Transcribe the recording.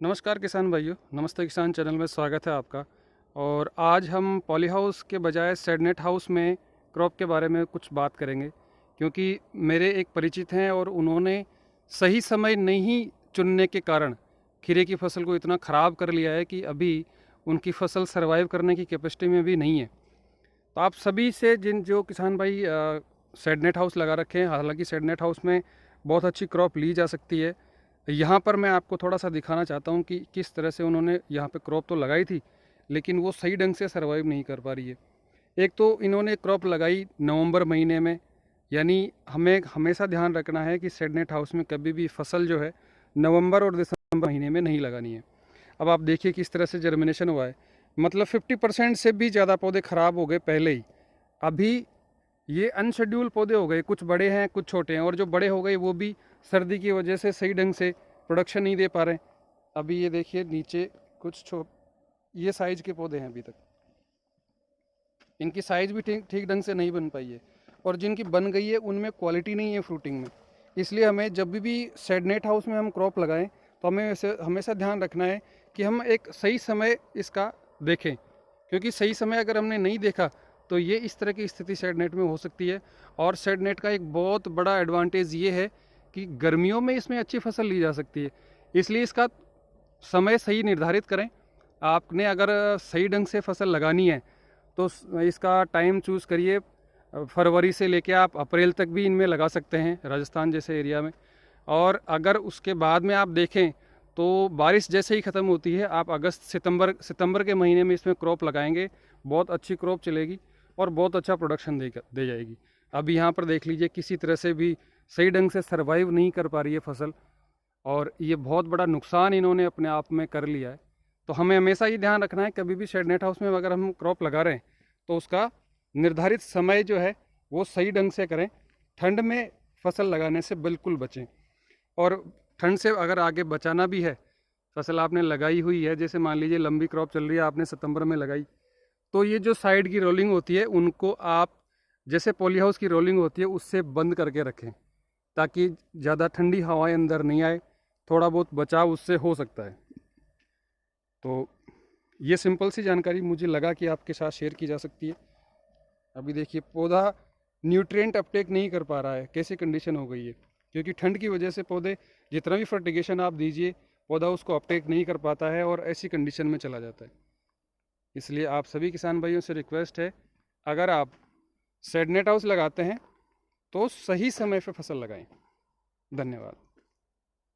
नमस्कार किसान भाइयों, नमस्ते किसान चैनल में स्वागत है आपका। और आज हम पॉली हाउस के बजाय शेडनेट हाउस में क्रॉप के बारे में कुछ बात करेंगे, क्योंकि मेरे एक परिचित हैं और उन्होंने सही समय नहीं चुनने के कारण खीरे की फसल को इतना ख़राब कर लिया है कि अभी उनकी फसल सर्वाइव करने की कैपेसिटी में भी नहीं है। तो आप सभी से जो किसान भाई शेडनेट हाउस लगा रखे हैं, हालांकि शेडनेट हाउस में बहुत अच्छी क्रॉप ली जा सकती है। यहाँ पर मैं आपको थोड़ा सा दिखाना चाहता हूँ कि किस तरह से उन्होंने यहाँ पे क्रॉप तो लगाई थी, लेकिन वो सही ढंग से सर्वाइव नहीं कर पा रही है। एक तो इन्होंने क्रॉप लगाई नवंबर महीने में, यानी हमें हमेशा ध्यान रखना है कि शेडनेट हाउस में कभी भी फसल जो है नवंबर और दिसंबर महीने में नहीं लगानी है। अब आप देखिए किस तरह से जर्मिनेशन हुआ है, मतलब 50% से भी ज़्यादा पौधे ख़राब हो गए पहले ही। अभी ये अनशेड्यूल पौधे हो गए, कुछ बड़े हैं कुछ छोटे हैं, और जो बड़े हो गए वो भी सर्दी की वजह से सही ढंग से प्रोडक्शन नहीं दे पा रहे हैं। अभी ये देखिए नीचे कुछ ये साइज के पौधे हैं, अभी तक इनकी साइज भी ठीक ठीक ढंग से नहीं बन पाई है, और जिनकी बन गई है उनमें क्वालिटी नहीं है फ्रूटिंग में। इसलिए हमें जब भी शेडनेट हाउस में हम क्रॉप लगाएं तो हमें हमेशा ध्यान रखना है कि हम एक सही समय इसका देखें, क्योंकि सही समय अगर हमने नहीं देखा तो ये इस तरह की स्थिति शेडनेट में हो सकती है। और शेडनेट का एक बहुत बड़ा एडवांटेज ये है कि गर्मियों में इसमें अच्छी फसल ली जा सकती है, इसलिए इसका समय सही निर्धारित करें। आपने अगर सही ढंग से फसल लगानी है तो इसका टाइम चूज़ करिए। फरवरी से लेके आप अप्रैल तक भी इनमें लगा सकते हैं, राजस्थान जैसे एरिया में। और अगर उसके बाद में आप देखें तो बारिश जैसे ही ख़त्म होती है, आप अगस्त सितंबर के महीने में इसमें क्रॉप लगाएंगे, बहुत अच्छी क्रॉप चलेगी और बहुत अच्छा प्रोडक्शन दे जाएगी। अब यहाँ पर देख लीजिए किसी तरह से भी सही ढंग से सर्वाइव नहीं कर पा रही है फसल, और ये बहुत बड़ा नुकसान इन्होंने अपने आप में कर लिया है। तो हमें हमेशा ये ध्यान रखना है, कभी भी शेडनेट हाउस में अगर हम क्रॉप लगा रहे हैं तो उसका निर्धारित समय जो है वो सही ढंग से करें। ठंड में फसल लगाने से बिल्कुल बचें, और ठंड से अगर आगे बचाना भी है, फसल आपने लगाई हुई है, जैसे मान लीजिए लंबी क्रॉप चल रही है, आपने सितंबर में लगाई, तो ये जो साइड की रोलिंग होती है उनको आप जैसे पॉली हाउस की रोलिंग होती है उससे बंद करके रखें, ताकि ज़्यादा ठंडी हवाएं अंदर नहीं आए, थोड़ा बहुत बचाव उससे हो सकता है। तो ये सिंपल सी जानकारी मुझे लगा कि आपके साथ शेयर की जा सकती है। अभी देखिए पौधा न्यूट्रिएंट अपटेक नहीं कर पा रहा है, कैसी कंडीशन हो गई है, क्योंकि ठंड की वजह से पौधे जितना भी फर्टिगेशन आप दीजिए पौधा उसको अपटेक नहीं कर पाता है और ऐसी कंडीशन में चला जाता है। इसलिए आप सभी किसान भाइयों से रिक्वेस्ट है, अगर आप शेडनेट हाउस लगाते हैं तो सही समय पर फसल लगाएं। धन्यवाद।